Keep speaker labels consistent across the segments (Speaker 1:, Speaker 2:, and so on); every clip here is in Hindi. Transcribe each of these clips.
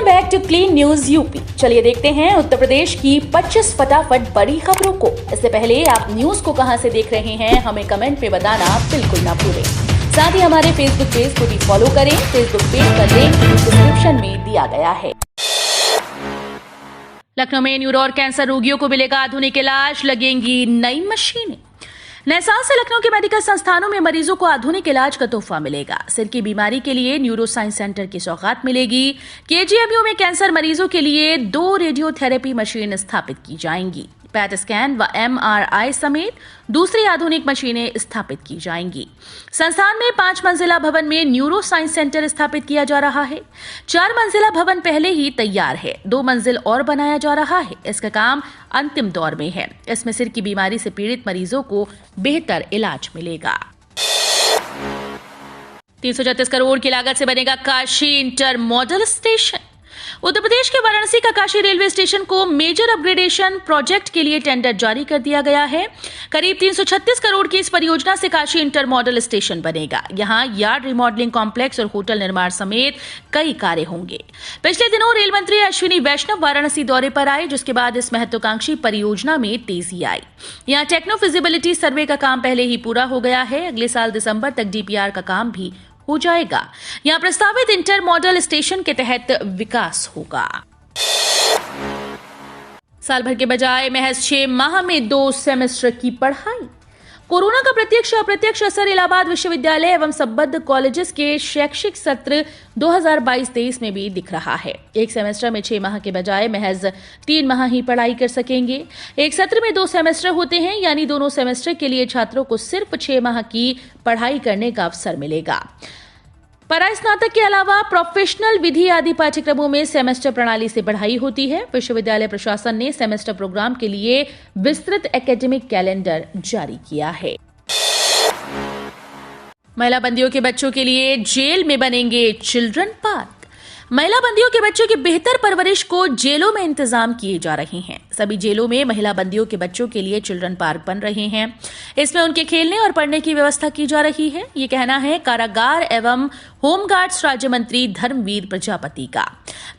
Speaker 1: Back to clean news UP. चलिए देखते हैं उत्तर प्रदेश की 25 फटाफट बड़ी खबरों को। इससे पहले आप न्यूज को कहां से देख रहे हैं हमें कमेंट में बताना बिल्कुल ना भूलें। साथ ही हमारे फेसबुक पेज को भी फॉलो करें। फेसबुक पेज का लिंक डिस्क्रिप्शन में दिया गया है। लखनऊ में न्यूरो और कैंसर रोगियों को मिलेगा आधुनिक इलाज, लगेंगी नई मशीनें। नए साल से लखनऊ के मेडिकल संस्थानों में मरीजों को आधुनिक इलाज का तोहफा मिलेगा। सिर की बीमारी के लिए न्यूरो साइंस सेंटर की सौगात मिलेगी। केजीएमयू में कैंसर मरीजों के लिए 2 रेडियोथेरेपी मशीन स्थापित की जाएंगी। पैट स्कैन व एमआरआई समेत दूसरी आधुनिक मशीनें स्थापित की जाएंगी। संस्थान में 5 मंजिला भवन में न्यूरो साइंस सेंटर स्थापित किया जा रहा है। 4 मंजिला भवन पहले ही तैयार है, 2 मंजिल और बनाया जा रहा है। इसका काम अंतिम दौर में है। इसमें सिर की बीमारी से पीड़ित मरीजों को बेहतर इलाज मिलेगा। 336 करोड़ की लागत से बनेगा Kashi inter model station. Uttar Pradesh के वाराणसी का काशी रेलवे स्टेशन को मेजर अपग्रेडेशन प्रोजेक्ट के लिए टेंडर जारी कर दिया गया है। करीब 336 करोड़ की इस परियोजना से काशी इंटर मॉडल स्टेशन बनेगा। यहां यार्ड रिमॉडलिंग कॉम्प्लेक्स और होटल निर्माण समेत कई कार्य होंगे। पिछले दिनों रेल मंत्री अश्विनी वैष्णव वाराणसी दौरे पर आए, जिसके बाद इस महत्वाकांक्षी परियोजना में तेजी आई। यहां टेक्नो फिजिबिलिटी सर्वे का काम पहले ही पूरा हो गया है। अगले साल दिसंबर तक डीपीआर का काम भी हो जाएगा। यहां प्रस्तावित इंटर मॉडल स्टेशन के तहत विकास होगा। साल भर के बजाय महज 6 माह में 2 सेमेस्टर की पढ़ाई। कोरोना का प्रत्यक्ष अप्रत्यक्ष असर इलाहाबाद विश्वविद्यालय एवं संबद्ध कॉलेजेस के शैक्षिक सत्र 2022-23 में भी दिख रहा है। एक सेमेस्टर में 6 माह के बजाय महज 3 माह ही पढ़ाई कर सकेंगे। एक सत्र में 2 सेमेस्टर होते हैं, यानी दोनों सेमेस्टर के लिए छात्रों को सिर्फ 6 माह की पढ़ाई करने का अवसर मिलेगा। परास्नातक के अलावा प्रोफेशनल विधि आदि पाठ्यक्रमों में सेमेस्टर प्रणाली से पढ़ाई होती है। विश्वविद्यालय प्रशासन ने सेमेस्टर प्रोग्राम के लिए विस्तृत एकेडमिक कैलेंडर जारी किया है। महिला बंदियों के बच्चों के लिए जेल में बनेंगे चिल्ड्रन पार्क। महिला बंदियों के बच्चों की बेहतर परवरिश को जेलों में इंतजाम किए जा रहे हैं। सभी जेलों में महिला बंदियों के बच्चों के लिए चिल्ड्रन पार्क बन रहे हैं। इसमें उनके खेलने और पढ़ने की व्यवस्था की जा रही है। ये कहना है कारागार एवं होमगार्ड्स राज्य मंत्री धर्मवीर प्रजापति का।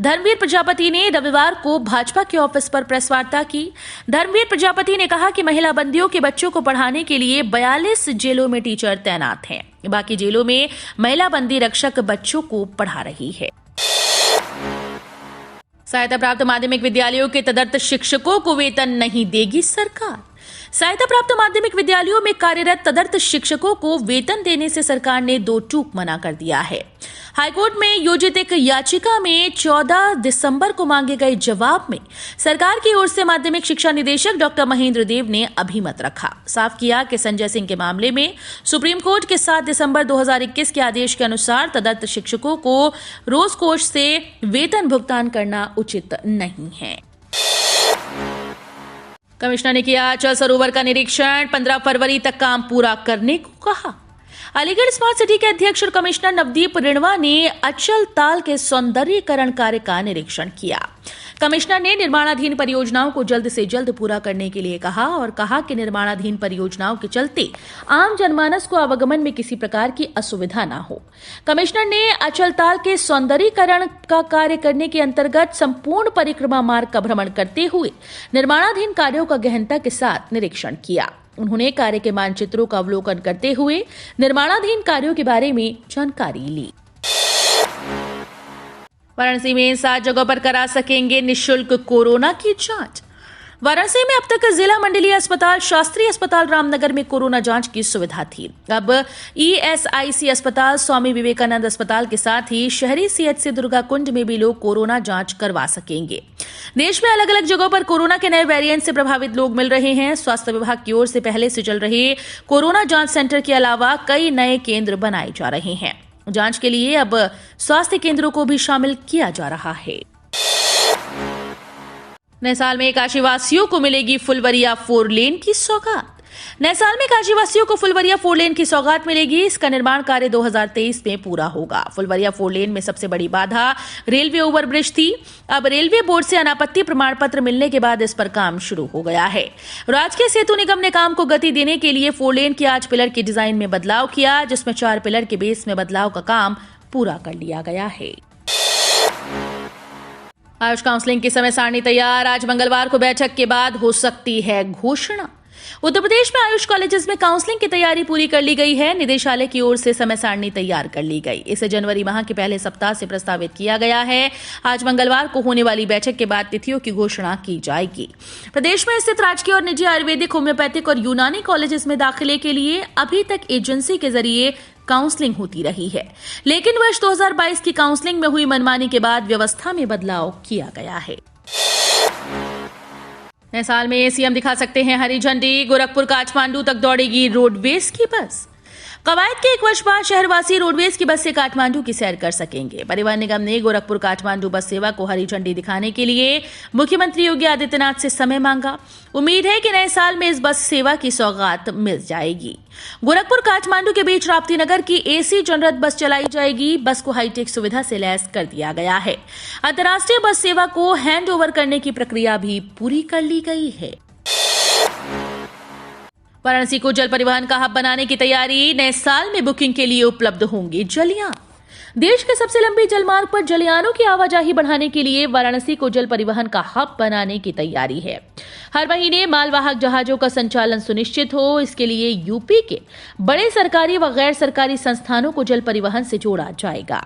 Speaker 1: धर्मवीर प्रजापति ने रविवार को भाजपा के ऑफिस पर प्रेस वार्ता की। धर्मवीर प्रजापति ने कहा कि महिला बंदियों के बच्चों को पढ़ाने के लिए 42 जेलों में टीचर तैनात हैं। बाकी जेलों में महिला बंदी रक्षक बच्चों को पढ़ा रही है। सहायता प्राप्त माध्यमिक विद्यालयों के तदर्थ शिक्षकों को वेतन नहीं देगी सरकार। सहायता प्राप्त माध्यमिक विद्यालयों में कार्यरत तदर्थ शिक्षकों को वेतन देने से सरकार ने 2 टूक मना कर दिया है। हाईकोर्ट में योजित एक याचिका में 14 दिसंबर को मांगे गए जवाब में सरकार की ओर से माध्यमिक शिक्षा निदेशक डॉक्टर महेंद्र देव ने अभिमत रखा। साफ किया कि संजय सिंह के मामले में सुप्रीम कोर्ट के 7 दिसंबर 2021 के आदेश के अनुसार तदर्थ शिक्षकों को रोज कोष से वेतन भुगतान करना उचित नहीं है। कमिश्नर ने किया अचल सरोवर का निरीक्षण, 15 फरवरी तक काम पूरा करने को कहा। अलीगढ़ स्मार्ट सिटी के अध्यक्ष और कमिश्नर नवदीप रिणवा ने अचल ताल के सौंदर्यीकरण कार्य का निरीक्षण किया। कमिश्नर ने निर्माणाधीन परियोजनाओं को जल्द से जल्द पूरा करने के लिए कहा और कहा कि निर्माणाधीन परियोजनाओं के चलते आम जनमानस को आवागमन में किसी प्रकार की असुविधा न हो। कमिश्नर ने अचल ताल के सौंदर्यीकरण का कार्य करने के अंतर्गत संपूर्ण परिक्रमा मार्ग का भ्रमण करते हुए निर्माणाधीन कार्यों का गहनता के साथ निरीक्षण किया। उन्होंने कार्य के मानचित्रों का अवलोकन करते हुए निर्माणाधीन कार्यों के बारे में जानकारी ली। वाराणसी में 7 जगहों पर करा सकेंगे निःशुल्क कोरोना की जांच। वाराणसी में अब तक जिला मंडलीय अस्पताल, शास्त्री अस्पताल रामनगर में कोरोना जांच की सुविधा थी। अब ईएसआईसी अस्पताल, स्वामी विवेकानंद अस्पताल के साथ ही शहरी सीएचसी दुर्गा कुंड में भी लोग कोरोना जांच करवा सकेंगे। देश में अलग अलग जगहों पर कोरोना के नए वेरिएंट से प्रभावित लोग मिल रहे हैं। स्वास्थ्य विभाग की ओर से पहले से चल रहे कोरोना जांच सेंटर के अलावा कई नए केंद्र बनाए जा रहे हैं। जांच के लिए अब स्वास्थ्य केंद्रों को भी शामिल किया जा रहा है। नए साल में काशीवासियों को मिलेगी फुलवरिया 4 लेन की सौगात। नए साल में काशीवासियों को फुलवरिया 4 लेन की सौगात मिलेगी। इसका निर्माण कार्य 2023 में पूरा होगा। फुलवरिया 4 लेन में सबसे बड़ी बाधा रेलवे ओवरब्रिज थी। अब रेलवे बोर्ड से अनापत्ति प्रमाण पत्र मिलने के बाद इस पर काम शुरू हो गया है। राजकीय सेतु निगम ने काम को गति देने के लिए 4 लेन की 8 पिलर की डिजाइन में बदलाव किया, जिसमें 4 पिलर के बेस में बदलाव का काम पूरा कर लिया गया है। आयुष काउंसलिंग की समय सारणी तैयार। आज मंगलवार को बैठक के बाद हो सकती है घोषणा। उत्तर प्रदेश में आयुष कॉलेजेस में काउंसलिंग की तैयारी पूरी कर ली गई है। निदेशालय की ओर से समय सारणी तैयार कर ली गई। इसे जनवरी माह के पहले सप्ताह से प्रस्तावित किया गया है। आज मंगलवार को होने वाली बैठक के बाद तिथियों की घोषणा की जाएगी। प्रदेश में स्थित राजकीय और निजी आयुर्वेदिक, होम्योपैथिक और यूनानी कॉलेजेस में दाखिले के लिए अभी तक एजेंसी के जरिए काउंसलिंग होती रही है, लेकिन वर्ष 2022 की काउंसलिंग में हुई मनमानी के बाद व्यवस्था में बदलाव किया गया है। नए साल में सीएम दिखा सकते हैं हरी झंडी। गोरखपुर काठमांडू तक दौड़ेगी रोडवेज की बस। कवायद के 1 वर्ष बाद शहरवासी रोडवेज की बस से काठमांडू की सैर कर सकेंगे। परिवहन निगम ने गोरखपुर काठमांडू बस सेवा को हरी झंडी दिखाने के लिए मुख्यमंत्री योगी आदित्यनाथ से समय मांगा। उम्मीद है कि नए साल में इस बस सेवा की सौगात मिल जाएगी। गोरखपुर काठमांडू के बीच राप्ती नगर की एसी जनरत बस चलाई जाएगी। बस को हाईटेक सुविधा से लैस कर दिया गया है। अंतर्राष्ट्रीय बस सेवा को हैंड ओवर करने की प्रक्रिया भी पूरी कर ली गई है। वाराणसी को जल परिवहन का हब बनाने की तैयारी। नए साल में बुकिंग के लिए उपलब्ध होंगी जलयान। देश के सबसे लंबी जलमार्ग पर जलयानों की आवाजाही बढ़ाने के लिए वाराणसी को जल परिवहन का हब बनाने की तैयारी है। हर महीने मालवाहक जहाजों का संचालन सुनिश्चित हो, इसके लिए यूपी के बड़े सरकारी व गैर सरकारी संस्थानों को जल परिवहन से जोड़ा जाएगा।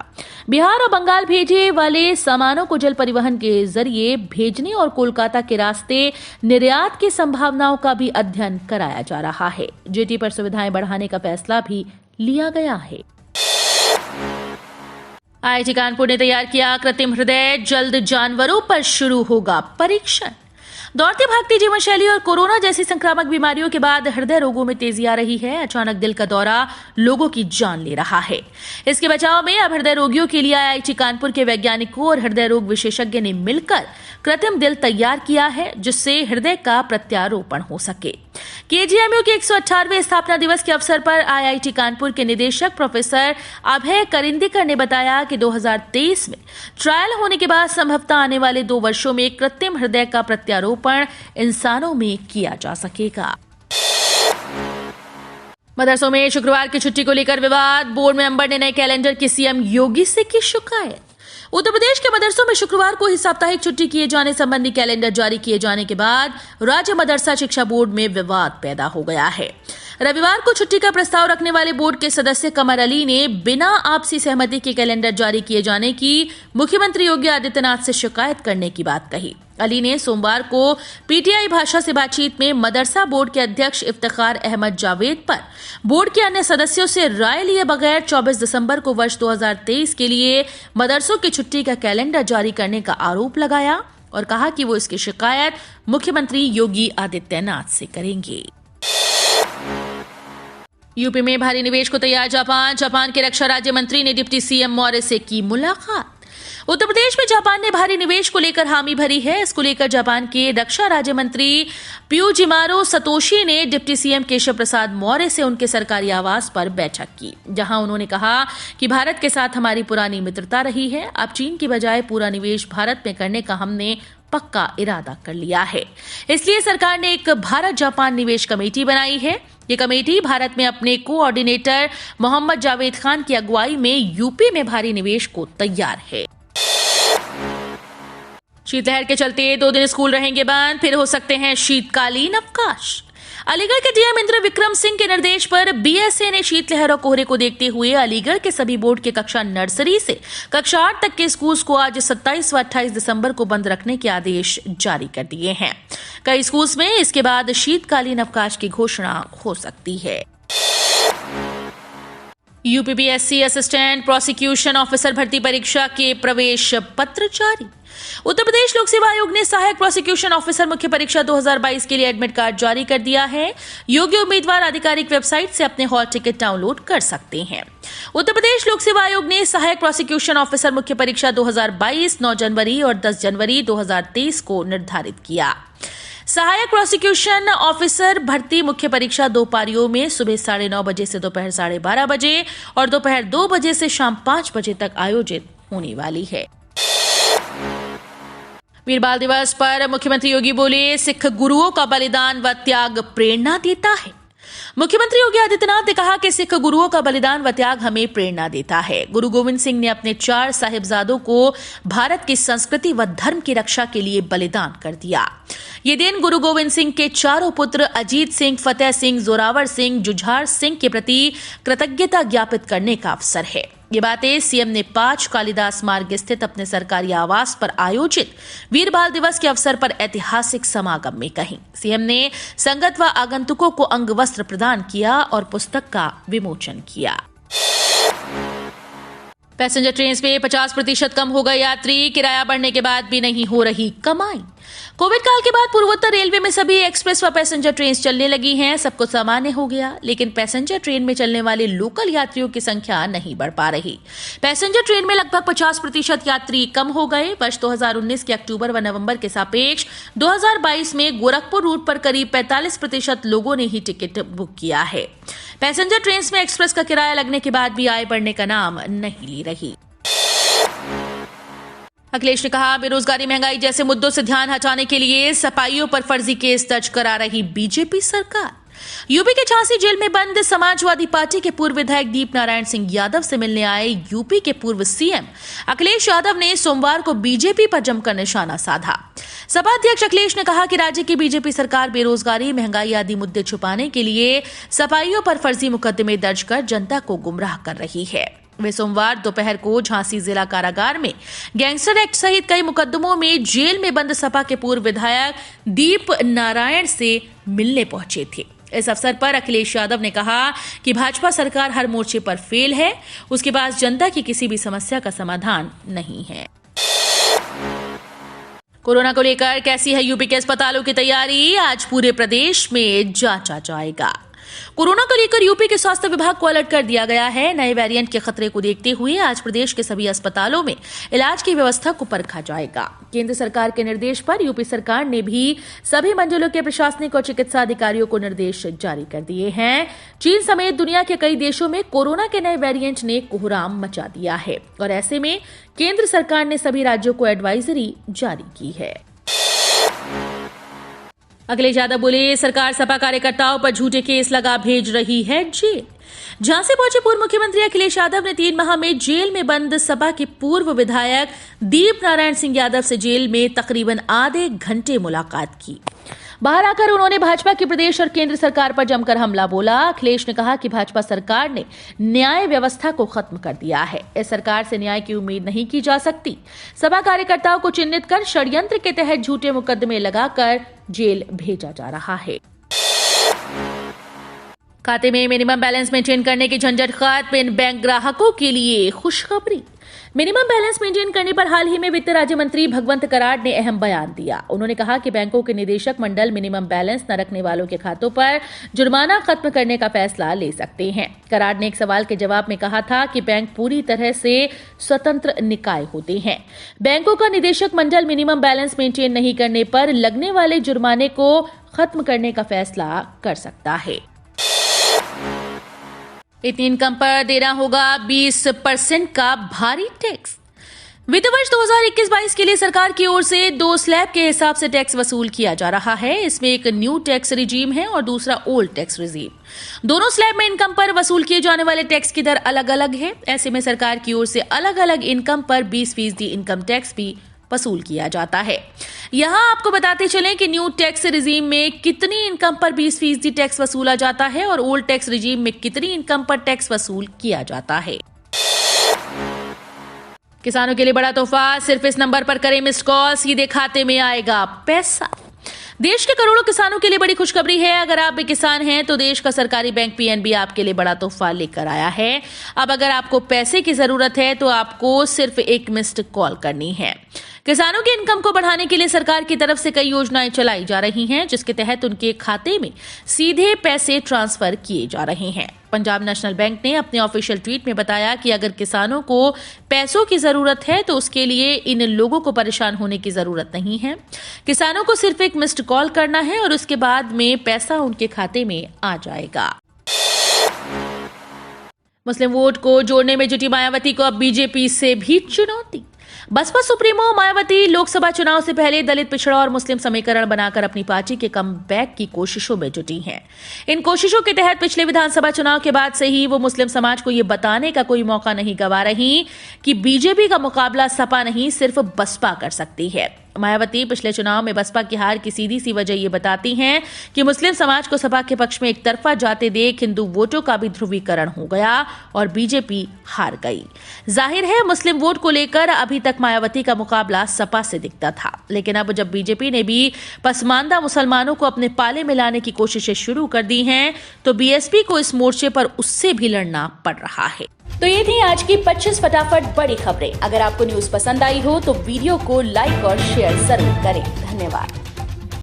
Speaker 1: बिहार और बंगाल भेजे वाले सामानों को जल परिवहन के जरिए भेजने और कोलकाता के रास्ते निर्यात की संभावनाओं का भी अध्ययन कराया जा रहा है। जेटी पर सुविधाएं बढ़ाने का फैसला भी लिया गया है। आईआईटी कानपुर ने तैयार किया कृत्रिम हृदय। जल्द जानवरों पर शुरू होगा परीक्षण। दौड़ती भागती जीवन शैली और कोरोना जैसी संक्रामक बीमारियों के बाद हृदय रोगों में तेजी आ रही है। अचानक दिल का दौरा लोगों की जान ले रहा है। इसके बचाव में अब हृदय रोगियों के लिए आईआईटी कानपुर के वैज्ञानिकों और हृदय रोग विशेषज्ञ ने मिलकर कृत्रिम दिल तैयार किया है, जिससे हृदय का प्रत्यारोपण हो सके। केजीएमयू के 118वें स्थापना दिवस के अवसर पर आईआईटी कानपुर के निदेशक प्रोफेसर अभय करिंदीकर ने बताया कि 2023 में ट्रायल होने के बाद संभवतः आने वाले 2 वर्षों में कृत्रिम हृदय का प्रत्यारोपण इंसानों में किया जा सकेगा। मदरसों में शुक्रवार की छुट्टी को लेकर विवाद। बोर्ड मेंबर ने नए कैलेंडर की सीएम योगी से की शिकायत। उत्तर प्रदेश के मदरसों में शुक्रवार को ही साप्ताहिक छुट्टी किए जाने संबंधी कैलेंडर जारी किए जाने के बाद राज्य मदरसा शिक्षा बोर्ड में विवाद पैदा हो गया है। रविवार को छुट्टी का प्रस्ताव रखने वाले बोर्ड के सदस्य कमर अली ने बिना आपसी सहमति के कैलेंडर जारी किए जाने की मुख्यमंत्री योगी आदित्यनाथ से शिकायत करने की बात कही। अली ने सोमवार को पीटीआई भाषा से बातचीत में मदरसा बोर्ड के अध्यक्ष इफ्तिखार अहमद जावेद पर बोर्ड के अन्य सदस्यों से राय लिए बगैर 24 दिसंबर को वर्ष 2023 के लिए मदरसों की छुट्टी का कैलेंडर जारी करने का आरोप लगाया और कहा कि वो इसकी शिकायत मुख्यमंत्री योगी आदित्यनाथ से करेंगे। यूपी में भारी निवेश को तैयार जापान के रक्षा राज्य मंत्री ने डिप्टी सीएम मौर्य से की मुलाकात। उत्तर प्रदेश में जापान ने भारी निवेश को लेकर हामी भरी है। इसको लेकर जापान के रक्षा राज्य मंत्री फ्यूजिमारो सतोशी ने डिप्टी सीएम केशव प्रसाद मौर्य से उनके सरकारी आवास पर बैठक की, जहां उन्होंने कहा कि भारत के साथ हमारी पुरानी मित्रता रही है। अब चीन की बजाय पूरा निवेश भारत में करने का हमने पक्का इरादा कर लिया है। इसलिए सरकार ने एक भारत जापान निवेश कमेटी बनाई है। ये कमेटी भारत में अपने कोऑर्डिनेटर मोहम्मद जावेद खान की अगुवाई में यूपी में भारी निवेश को तैयार है। शीतलहर के चलते 2 दिन स्कूल रहेंगे बंद, फिर हो सकते हैं शीतकालीन अवकाश। अलीगढ़ के डीएम इंद्र विक्रम सिंह के निर्देश पर बीएसए ने शीतलहर और कोहरे को देखते हुए अलीगढ़ के सभी बोर्ड के कक्षा नर्सरी से कक्षा 8 तक के स्कूल्स को आज 27 व 28 दिसंबर को बंद रखने के आदेश जारी कर दिए हैं। कई स्कूल्स में इसके बाद शीतकालीन अवकाश की घोषणा हो सकती है। यूपीपीएससी असिस्टेंट प्रोसिक्यूशन ऑफिसर भर्ती परीक्षा के प्रवेश पत्र जारी। उत्तर प्रदेश लोक सेवा आयोग ने सहायक प्रोसिक्यूशन ऑफिसर मुख्य परीक्षा 2022 के लिए एडमिट कार्ड जारी कर दिया है। योग्य उम्मीदवार आधिकारिक वेबसाइट से अपने हॉल टिकट डाउनलोड कर सकते हैं। उत्तर प्रदेश लोक सेवा आयोग ने सहायक प्रोसिक्यूशन ऑफिसर मुख्य परीक्षा 2022 9 जनवरी और 10 जनवरी 2023 को निर्धारित किया। सहायक प्रोसिक्यूशन ऑफिसर भर्ती मुख्य परीक्षा 2 पारियों में सुबह 9:30 बजे से दोपहर 12:30 बजे और दोपहर 2 बजे से शाम 5 बजे तक आयोजित होने वाली है। वीर बाल दिवस पर मुख्यमंत्री योगी बोले, सिख गुरुओं का बलिदान व त्याग प्रेरणा देता है। मुख्यमंत्री योगी आदित्यनाथ ने कहा कि सिख गुरुओं का बलिदान व त्याग हमें प्रेरणा देता है। गुरु गोविंद सिंह ने अपने 4 साहिबजादों को भारत की संस्कृति व धर्म की रक्षा के लिए बलिदान कर दिया। ये दिन गुरु गोविंद सिंह के चारों पुत्र अजीत सिंह, फतेह सिंह, जोरावर सिंह, जुझार सिंह के प्रति कृतज्ञता ज्ञापित करने का अवसर है। ये बातें सीएम ने 5 कालिदास मार्ग स्थित अपने सरकारी आवास पर आयोजित वीर बाल दिवस के अवसर पर ऐतिहासिक समागम में कही। सीएम ने संगत व आगंतुकों को अंग वस्त्र प्रदान किया और पुस्तक का विमोचन किया। पैसेंजर ट्रेन में 50% कम हो गए यात्री, किराया बढ़ने के बाद भी नहीं हो रही कमाई। कोविड काल के बाद पूर्वोत्तर रेलवे में सभी एक्सप्रेस व पैसेंजर ट्रेन चलने लगी हैं, सब कुछ सामान्य हो गया, लेकिन पैसेंजर ट्रेन में चलने वाले लोकल यात्रियों की संख्या नहीं बढ़ पा रही। पैसेंजर ट्रेन में लगभग 50% यात्री कम हो गए। वर्ष 2019 के अक्टूबर व नवंबर के सापेक्ष 2022 में गोरखपुर रूट पर करीब 45% लोगों ने ही टिकट बुक किया है। पैसेंजर ट्रेन में एक्सप्रेस का किराया लगने के बाद भी आय बढ़ने का नाम नहीं ले रही। अखिलेश ने कहा, बेरोजगारी, महंगाई जैसे मुद्दों से ध्यान हटाने के लिए सपाइयों पर फर्जी केस दर्ज करा रही बीजेपी सरकार। यूपी के झांसी जेल में बंद समाजवादी पार्टी के पूर्व विधायक दीप नारायण सिंह यादव से मिलने आए यूपी के पूर्व सीएम अखिलेश यादव ने सोमवार को बीजेपी पर जमकर निशाना साधा। सपा अध्यक्ष अखिलेश ने कहा कि राज्य की बीजेपी सरकार बेरोजगारी, महंगाई आदि मुद्दे छुपाने के लिए सपाइयों पर फर्जी मुकदमे दर्ज कर जनता को गुमराह कर रही है। वे सोमवार दोपहर को झांसी जिला कारागार में गैंगस्टर एक्ट सहित कई मुकदमों में जेल में बंद सपा के पूर्व विधायक दीप नारायण से मिलने पहुंचे थे। इस अवसर पर अखिलेश यादव ने कहा कि भाजपा सरकार हर मोर्चे पर फेल है, उसके पास जनता की किसी भी समस्या का समाधान नहीं है। कोरोना को लेकर कैसी है यूपी के अस्पतालों की तैयारी, आज पूरे प्रदेश में जांचा जाएगा। कोरोना को लेकर यूपी के स्वास्थ्य विभाग को अलर्ट कर दिया गया है। नए वेरिएंट के खतरे को देखते हुए आज प्रदेश के सभी अस्पतालों में इलाज की व्यवस्था को परखा जाएगा। केंद्र सरकार के निर्देश पर यूपी सरकार ने भी सभी मंडलों के प्रशासनिक और चिकित्सा अधिकारियों को निर्देश जारी कर दिए हैं। चीन समेत दुनिया के कई देशों में कोरोना के नए वेरिएंट ने कोहराम मचा दिया है और ऐसे में केंद्र सरकार ने सभी राज्यों को एडवाइजरी जारी की है। अखिलेश यादव बोले, सरकार सपा कार्यकर्ताओं पर झूठे केस लगा भेज रही है जेल। झांसी पहुंचे पूर्व मुख्यमंत्री अखिलेश यादव ने 3 माह में जेल में बंद सपा के पूर्व विधायक दीप नारायण सिंह यादव से जेल में तकरीबन आधे घंटे मुलाकात की। बाहर आकर उन्होंने भाजपा की प्रदेश और केंद्र सरकार पर जमकर हमला बोला। अखिलेश ने कहा कि भाजपा सरकार ने न्याय व्यवस्था को खत्म कर दिया है, इस सरकार से न्याय की उम्मीद नहीं की जा सकती। सपा कार्यकर्ताओं को चिन्हित कर षड्यंत्र के तहत झूठे मुकदमे लगाकर जेल भेजा जा रहा है। खाते में मिनिमम बैलेंस मेंटेन करने की झंझट खत्म, बैंक ग्राहकों के लिए खुशखबरी। मिनिमम बैलेंस मेंटेन करने पर हाल ही में वित्त राज्य मंत्री भगवंत कराड़ ने अहम बयान दिया। उन्होंने कहा कि बैंकों के निदेशक मंडल मिनिमम बैलेंस न रखने वालों के खातों पर जुर्माना खत्म करने का फैसला ले सकते हैं। कराड़ ने एक सवाल के जवाब में कहा था कि बैंक पूरी तरह से स्वतंत्र निकाय होते हैं। बैंकों का निदेशक मंडल मिनिमम बैलेंस मेंटेन नहीं करने पर लगने वाले जुर्माने को खत्म करने का फैसला कर सकता है। इतनी इनकम पर देना होगा 20% का भारी टैक्स। वित्त वर्ष 2021-22 के लिए सरकार की ओर से 2 स्लैब के हिसाब से टैक्स वसूल किया जा रहा है। इसमें एक न्यू टैक्स रिजीम है और दूसरा ओल्ड टैक्स रिजीम। दोनों स्लैब में इनकम पर वसूल किए जाने वाले टैक्स की दर अलग अलग है। ऐसे में सरकार की ओर से अलग अलग इनकम पर 20% इनकम टैक्स भी वसूल किया जाता है। यहां आपको बताते चलें कि न्यू टैक्स रिजीम में कितनी इनकम पर 20% टैक्स वसूला जाता है और ओल्ड टैक्स रिजीम में कितनी इनकम पर टैक्स वसूल किया जाता है। किसानों के लिए बड़ा तोहफा, सिर्फ इस नंबर पर करें मिस्ड कॉल, सीधे खाते में आएगा पैसा। देश के करोड़ों किसानों के लिए बड़ी खुशखबरी है। अगर आप भी किसान हैं तो देश का सरकारी बैंक पीएनबी आपके लिए बड़ा तोहफा लेकर आया है। अब अगर आपको पैसे की जरूरत है तो आपको सिर्फ एक मिस्ड कॉल करनी है। किसानों की इनकम को बढ़ाने के लिए सरकार की तरफ से कई योजनाएं चलाई जा रही हैं, जिसके तहत उनके खाते में सीधे पैसे ट्रांसफर किए जा रहे हैं। पंजाब नेशनल बैंक ने अपने ऑफिशियल ट्वीट में बताया कि अगर किसानों को पैसों की जरूरत है तो उसके लिए इन लोगों को परेशान होने की जरूरत नहीं है। किसानों को सिर्फ एक मिस्ड कॉल करना है और उसके बाद में पैसा उनके खाते में आ जाएगा। मुस्लिम वोट को जोड़ने में जुटी मायावती को अब बीजेपी से भी चुनौती। बसपा सुप्रीमो मायावती लोकसभा चुनाव से पहले दलित, पिछड़ा और मुस्लिम समीकरण बनाकर अपनी पार्टी के कमबैक की कोशिशों में जुटी हैं। इन कोशिशों के तहत पिछले विधानसभा चुनाव के बाद से ही वो मुस्लिम समाज को ये बताने का कोई मौका नहीं गंवा रही कि बीजेपी का मुकाबला सपा नहीं सिर्फ बसपा कर सकती है। मायावती पिछले चुनाव में बसपा की हार की सीधी सी वजह ये बताती हैं कि मुस्लिम समाज को सपा के पक्ष में एक तरफा जाते देख हिंदू वोटों का भी ध्रुवीकरण हो गया और बीजेपी हार गई। जाहिर है मुस्लिम वोट को लेकर अभी तक मायावती का मुकाबला सपा से दिखता था, लेकिन अब जब बीजेपी ने भी पसमानदा मुसलमानों को अपने पाले में लाने की कोशिशें शुरू कर दी हैं तो बीएसपी को इस मोर्चे पर उससे भी लड़ना पड़ रहा है। तो ये थी आज की 25 फटाफट बड़ी खबरें। अगर आपको न्यूज पसंद आई हो तो वीडियो को लाइक और शेयर जरूर करें। धन्यवाद।